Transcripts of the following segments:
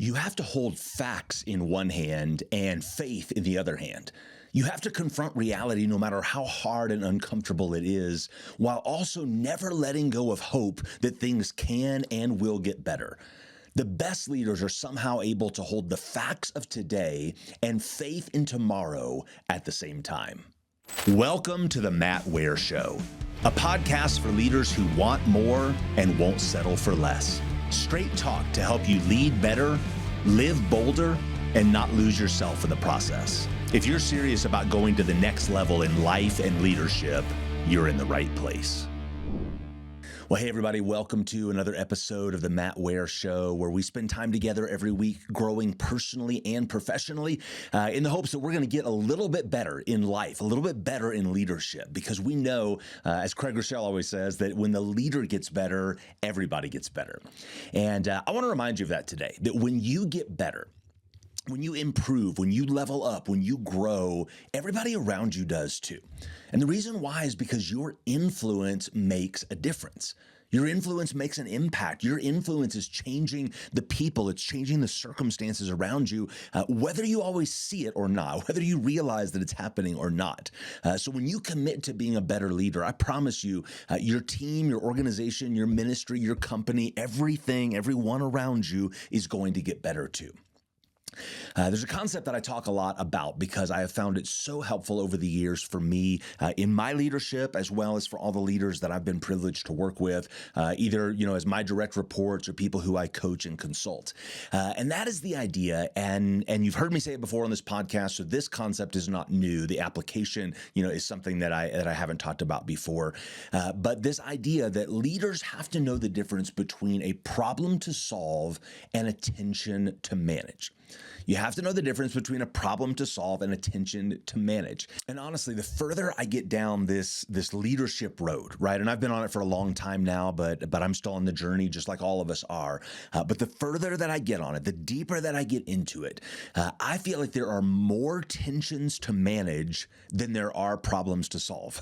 You have to hold facts in one hand and faith in the other hand. You have to confront reality no matter how hard and uncomfortable it is, while also never letting go of hope that things can and will get better. The best leaders are somehow able to hold the facts of today and faith in tomorrow at the same time. Welcome to the Ware Show, a podcast for leaders who want more and won't settle for less. Straight talk to help you lead better, live bolder, and not lose yourself in the process. If you're serious about going to the next level in life and leadership, you're in the right place. Well, hey, everybody, welcome to another episode of the Ware Show, where we spend time together every week growing personally and professionally in the hopes that we're going to get a little bit better in life, a little bit better in leadership, because we know, as Craig Rochelle always says, that when the leader gets better, everybody gets better. And I want to remind you of that today, that when you get better, when you improve, when you level up, when you grow, everybody around you does too. And the reason why is because your influence makes a difference. Your influence makes an impact. Your influence is changing the people. It's changing the circumstances around you, whether you always see it or not, whether you realize that it's happening or not. So when you commit to being a better leader, I promise you, your team, your organization, your ministry, your company, everything, everyone around you is going to get better too. There's a concept that I talk a lot about because I have found it so helpful over the years for me in my leadership, as well as for all the leaders that I've been privileged to work with, either as my direct reports or people who I coach and consult. And that is the idea, and you've heard me say it before on this podcast, so this concept is not new. The application, is something that I haven't talked about before. But this idea that leaders have to know the difference between a problem to solve and a tension to manage. You have to know the difference between a problem to solve and a tension to manage. And honestly, the further I get down this leadership road, right? And I've been on it for a long time now, but I'm still on the journey, just like all of us are. But the further that I get on it, the deeper that I get into it, I feel like there are more tensions to manage than there are problems to solve.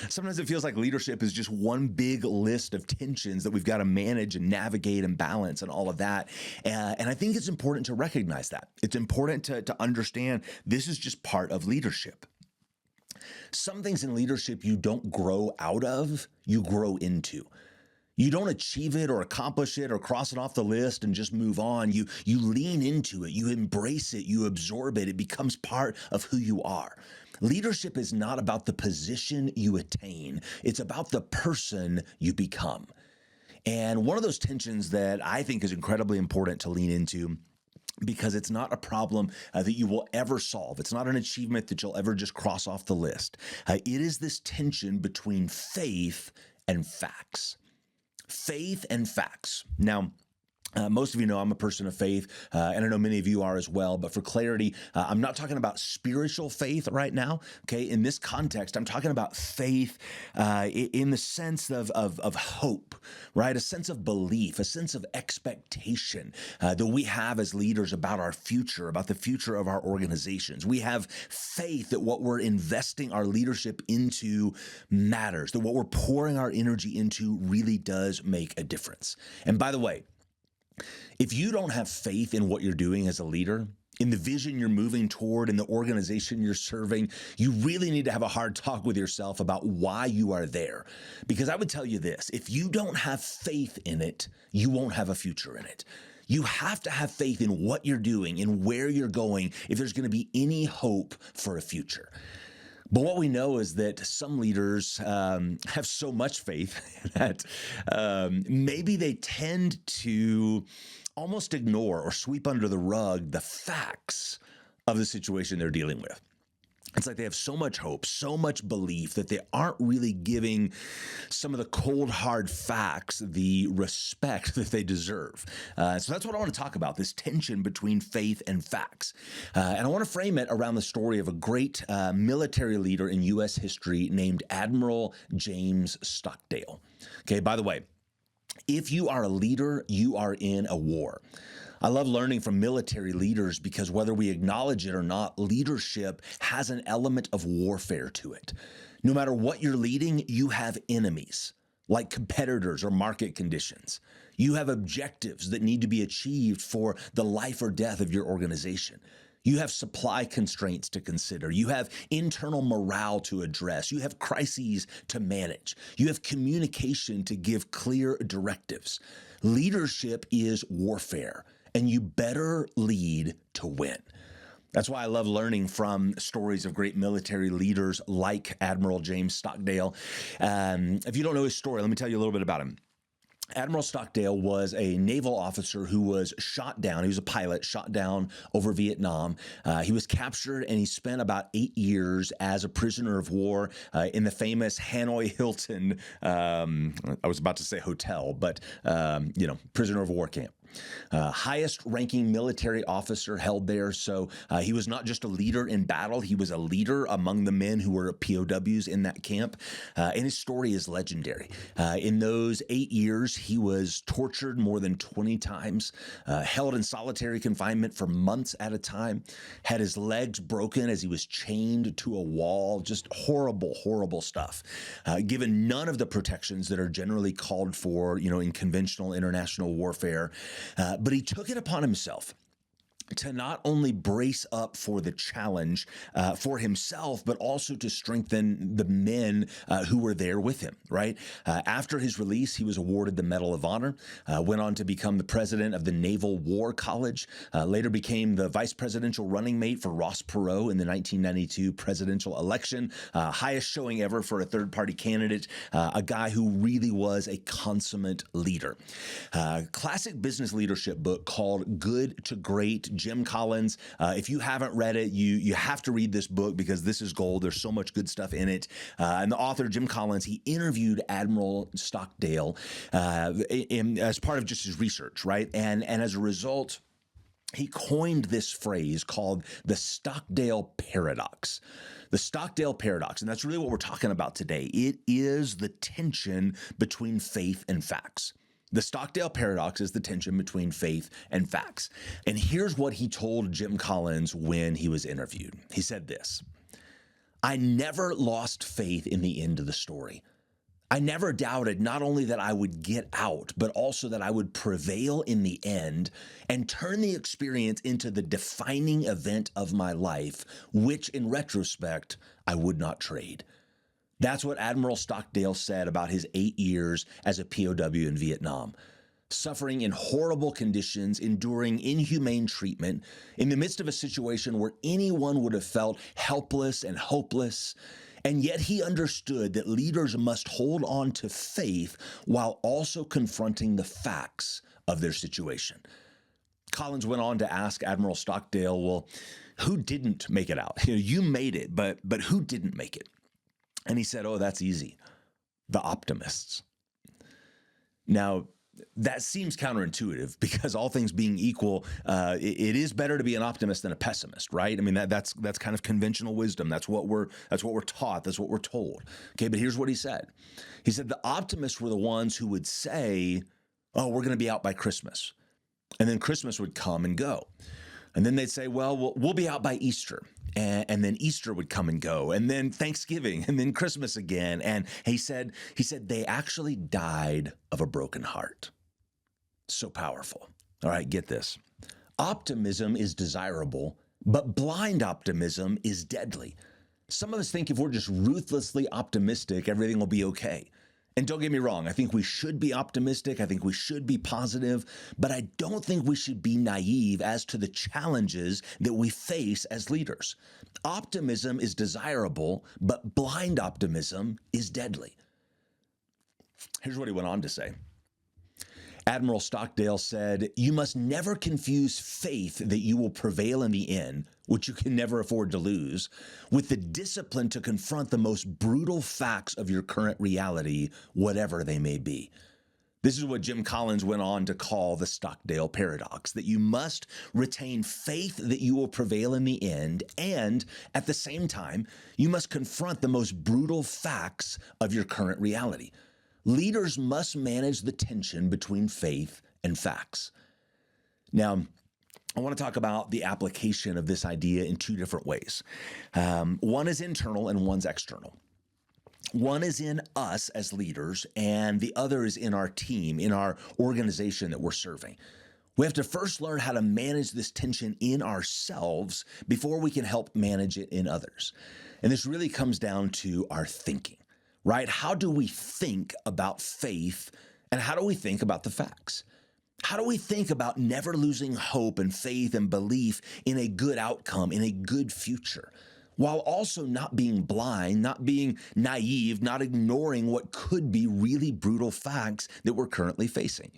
Sometimes it feels like leadership is just one big list of tensions that we've got to manage and navigate and balance and all of that. And I think it's important to recognize that. It's important to understand this is just part of leadership. Some things in leadership you don't grow out of, you grow into. You don't achieve it or accomplish it or cross it off the list and just move on. You lean into it, you embrace it, you absorb it. It becomes part of who you are. Leadership is not about the position you attain. It's about the person you become. And one of those tensions that I think is incredibly important to lean into, because it's not a problem that you will ever solve. It's not an achievement that you'll ever just cross off the list. It is this tension between faith and facts. Faith and facts. Now, most of you know I'm a person of faith, and I know many of you are as well. But for clarity, I'm not talking about spiritual faith right now. Okay, in this context, I'm talking about faith in the sense of hope, right? A sense of belief, a sense of expectation that we have as leaders about our future, about the future of our organizations. We have faith that what we're investing our leadership into matters, that what we're pouring our energy into really does make a difference. And by the way, if you don't have faith in what you're doing as a leader, in the vision you're moving toward, in the organization you're serving, you really need to have a hard talk with yourself about why you are there. Because I would tell you this, if you don't have faith in it, you won't have a future in it. You have to have faith in what you're doing and where you're going if there's going to be any hope for a future. But what we know is that some leaders have so much faith that maybe they tend to almost ignore or sweep under the rug the facts of the situation they're dealing with. It's like they have so much hope, so much belief that they aren't really giving some of the cold, hard facts the respect that they deserve. So that's what I want to talk about, this tension between faith and facts. And I want to frame it around the story of a great military leader in U.S. history named Admiral James Stockdale. Okay, by the way, if you are a leader, you are in a war. I love learning from military leaders because whether we acknowledge it or not, leadership has an element of warfare to it. No matter what you're leading, you have enemies. like competitors or market conditions. You have objectives that need to be achieved for the life or death of your organization. You have supply constraints to consider. You have internal morale to address. You have crises to manage. You have communication to give clear directives. Leadership is warfare, and you better lead to win. That's why I love learning from stories of great military leaders like Admiral James Stockdale. If you don't know his story, let me tell you a little bit about him. Admiral Stockdale was a naval officer who was shot down. He was a pilot, shot down over Vietnam. He was captured, and he spent about 8 years as a prisoner of war in the famous Hanoi Hilton. I was about to say hotel, but prisoner of war camp. Highest ranking military officer held there. So he was not just a leader in battle, he was a leader among the men who were POWs in that camp. And his story is legendary. In those 8 years, he was tortured more than 20 times, held in solitary confinement for months at a time, had his legs broken as he was chained to a wall, just horrible, horrible stuff. Given none of the protections that are generally called for, in conventional international warfare. But he took it upon himself to not only brace up for the challenge for himself, but also to strengthen the men who were there with him, right? After his release, he was awarded the Medal of Honor, went on to become the president of the Naval War College, later became the vice presidential running mate for Ross Perot in the 1992 presidential election, highest showing ever for a third-party candidate, a guy who really was a consummate leader. Classic business leadership book called Good to Great, Jim Collins. If you haven't read it, you have to read this book because this is gold. There's so much good stuff in it. And the author, Jim Collins, he interviewed Admiral Stockdale as part of just his research, right? And as a result, he coined this phrase called the Stockdale Paradox. The Stockdale Paradox, and that's really what we're talking about today. It is the tension between faith and facts. The Stockdale Paradox is the tension between faith and facts. And here's what he told Jim Collins when he was interviewed. He said this: "I never lost faith in the end of the story. I never doubted not only that I would get out, but also that I would prevail in the end and turn the experience into the defining event of my life, which in retrospect, I would not trade." That's what Admiral Stockdale said about his 8 years as a POW in Vietnam. Suffering in horrible conditions, enduring inhumane treatment, in the midst of a situation where anyone would have felt helpless and hopeless. And yet he understood that leaders must hold on to faith while also confronting the facts of their situation. Collins went on to ask Admiral Stockdale, well, who didn't make it out? You made it, but who didn't make it? And he said, oh, that's easy. The optimists. Now, that seems counterintuitive because all things being equal, it is better to be an optimist than a pessimist, right? I mean, that's kind of conventional wisdom. That's what we're taught. That's what we're told. Okay, but here's what he said. He said the optimists were the ones who would say, oh, we're going to be out by Christmas. And then Christmas would come and go. And then they'd say, well, we'll be out by Easter. And then Easter would come and go, and then Thanksgiving, and then Christmas again. And he said they actually died of a broken heart. So powerful. All right, get this. Optimism is desirable, but blind optimism is deadly. Some of us think if we're just ruthlessly optimistic, everything will be okay. And don't get me wrong, I think we should be optimistic. I think we should be positive, but I don't think we should be naive as to the challenges that we face as leaders. Optimism is desirable, but blind optimism is deadly. Here's what he went on to say. Admiral Stockdale said, "You must never confuse faith that you will prevail in the end, which you can never afford to lose, with the discipline to confront the most brutal facts of your current reality, whatever they may be." This is what Jim Collins went on to call the Stockdale Paradox, that you must retain faith that you will prevail in the end, and at the same time, you must confront the most brutal facts of your current reality. Leaders must manage the tension between faith and facts. Now, I want to talk about the application of this idea in two different ways. One is internal and one's external. One is in us as leaders, and the other is in our team, in our organization that we're serving. We have to first learn how to manage this tension in ourselves before we can help manage it in others. And this really comes down to our thinking, right? How do we think about faith, and how do we think about the facts? How do we think about never losing hope and faith and belief in a good outcome, in a good future, while also not being blind, not being naive, not ignoring what could be really brutal facts that we're currently facing?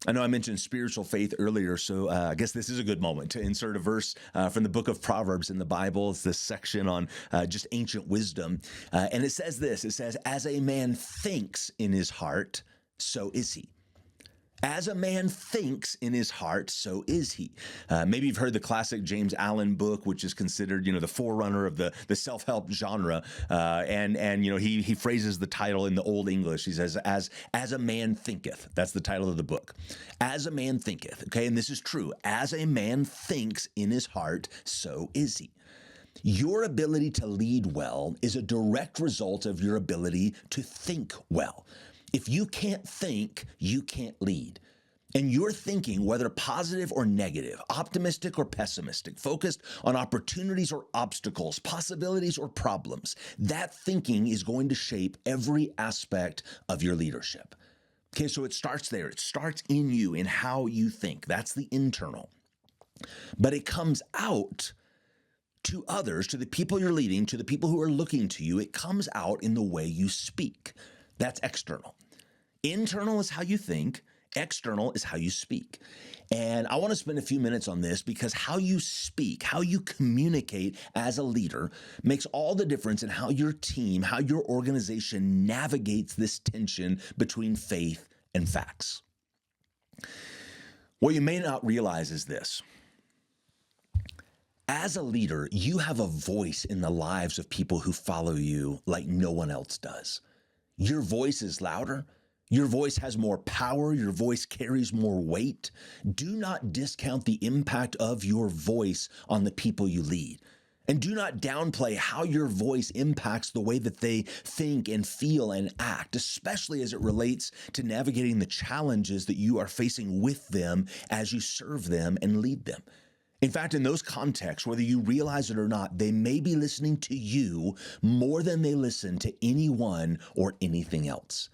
I know I mentioned spiritual faith earlier, so I guess this is a good moment to insert a verse from the book of Proverbs in the Bible. It's this section on just ancient wisdom. And it says this, it says, as a man thinks in his heart, so is he. As a man thinks in his heart, so is he. Maybe you've heard the classic James Allen book, which is considered, the forerunner of the self-help genre. He phrases the title in the Old English. He says, as a man thinketh. That's the title of the book. As a man thinketh. Okay, and this is true. As a man thinks in his heart, so is he. Your ability to lead well is a direct result of your ability to think well. If you can't think, you can't lead. And your thinking, whether positive or negative, optimistic or pessimistic, focused on opportunities or obstacles, possibilities or problems, that thinking is going to shape every aspect of your leadership. Okay, so it starts there. It starts in you, in how you think. That's the internal. But it comes out to others, to the people you're leading, to the people who are looking to you. It comes out in the way you speak. That's external. Internal is how you think. External is how you speak. And I want to spend a few minutes on this because how you speak, how you communicate as a leader makes all the difference in how your team, how your organization navigates this tension between faith and facts. What you may not realize is this. As a leader, you have a voice in the lives of people who follow you like no one else does. Your voice is louder. Your voice has more power. Your voice carries more weight. Do not discount the impact of your voice on the people you lead. And do not downplay how your voice impacts the way that they think and feel and act, especially as it relates to navigating the challenges that you are facing with them as you serve them and lead them. In fact, in those contexts, whether you realize it or not, they may be listening to you more than they listen to anyone or anything else.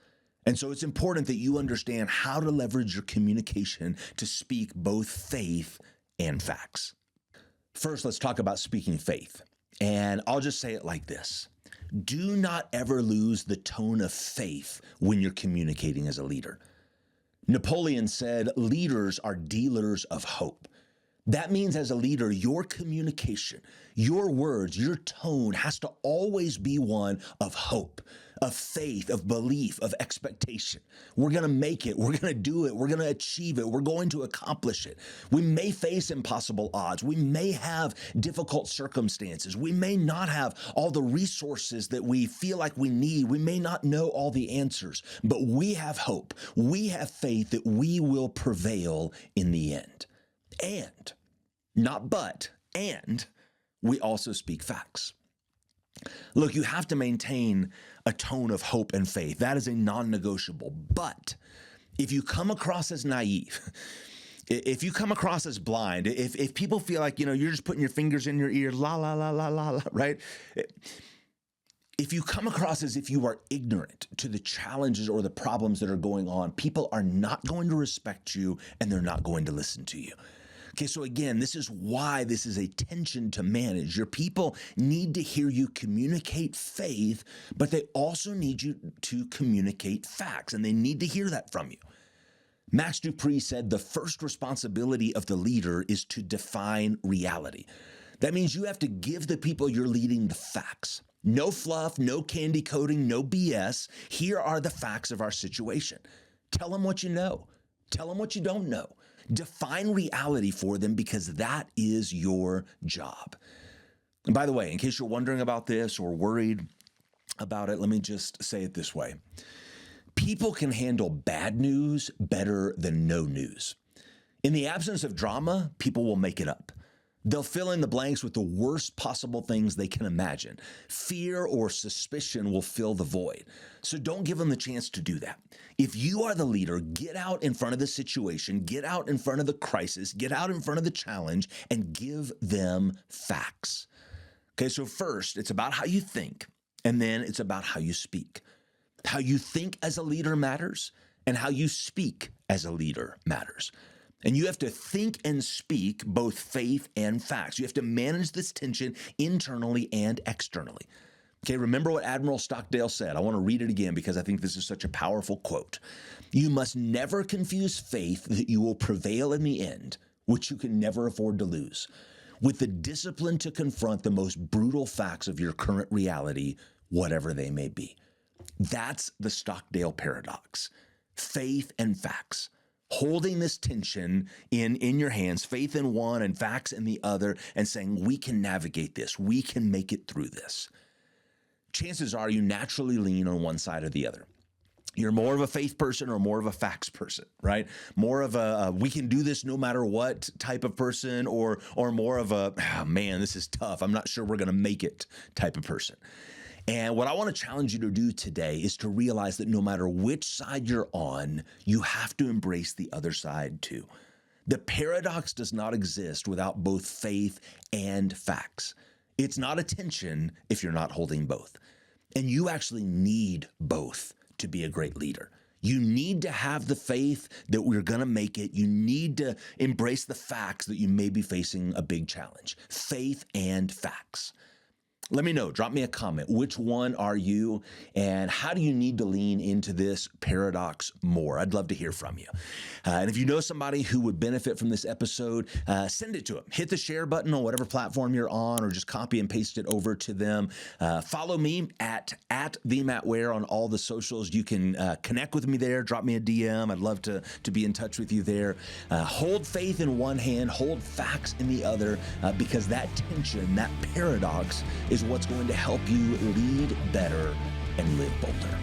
And so it's important that you understand how to leverage your communication to speak both faith and facts. First, let's talk about speaking faith. And I'll just say it like this. Do not ever lose the tone of faith when you're communicating as a leader. Napoleon said, leaders are dealers of hope. That means as a leader, your communication, your words, your tone has to always be one of hope, of faith, of belief, of expectation. We're going to make it. We're going to do it. We're going to achieve it. We're going to accomplish it. We may face impossible odds. We may have difficult circumstances. We may not have all the resources that we feel like we need. We may not know all the answers, but we have hope. We have faith that we will prevail in the end. And, not but, and we also speak facts. Look, you have to maintain a tone of hope and faith. That is a non-negotiable. But if you come across as naive, if you come across as blind, if people feel like, you're just putting your fingers in your ears, la, la, la, la, la, la, right? If you come across as if you are ignorant to the challenges or the problems that are going on, people are not going to respect you and they're not going to listen to you. Okay, so again, this is why this is a tension to manage. Your people need to hear you communicate faith, but they also need you to communicate facts, and they need to hear that from you. Max Dupree said the first responsibility of the leader is to define reality. That means you have to give the people you're leading the facts. No fluff, no candy coating, no BS. Here are the facts of our situation. Tell them what you know. Tell them what you don't know. Define reality for them because that is your job. And by the way, in case you're wondering about this or worried about it, let me just say it this way. People can handle bad news better than no news. In the absence of drama, people will make it up. They'll fill in the blanks with the worst possible things they can imagine. Fear or suspicion will fill the void. So don't give them the chance to do that. If you are the leader, get out in front of the situation, get out in front of the crisis, get out in front of the challenge, and give them facts. Okay, so first, it's about how you think, and then it's about how you speak. How you think as a leader matters, and how you speak as a leader matters. And you have to think and speak both faith and facts. You have to manage this tension internally and externally. Okay, remember what Admiral Stockdale said. I want to read it again because I think this is such a powerful quote. You must never confuse faith that you will prevail in the end, which you can never afford to lose, with the discipline to confront the most brutal facts of your current reality, whatever they may be. That's the Stockdale Paradox. Faith and facts. Holding this tension in your hands, faith in one and facts in the other, and saying, we can navigate this. We can make it through this. Chances are you naturally lean on one side or the other. You're more of a faith person or more of a facts person, right? More of a we can do this no matter what type of person, or more of a, oh, man, this is tough, I'm not sure we're going to make it type of person. And what I want to challenge you to do today is to realize that no matter which side you're on, you have to embrace the other side too. The paradox does not exist without both faith and facts. It's not a tension if you're not holding both. And you actually need both to be a great leader. You need to have the faith that we're going to make it. You need to embrace the facts that you may be facing a big challenge. Faith and facts. Let me know. Drop me a comment. Which one are you, and how do you need to lean into this paradox more? I'd love to hear from you. And if you know somebody who would benefit from this episode, send it to them. Hit the share button on whatever platform you're on, or just copy and paste it over to them. Follow me at the Matt Ware on all the socials. You can connect with me there. Drop me a DM. I'd love to be in touch with you there. Hold faith in one hand, hold facts in the other, because that tension, that paradox is what's going to help you lead better and live bolder.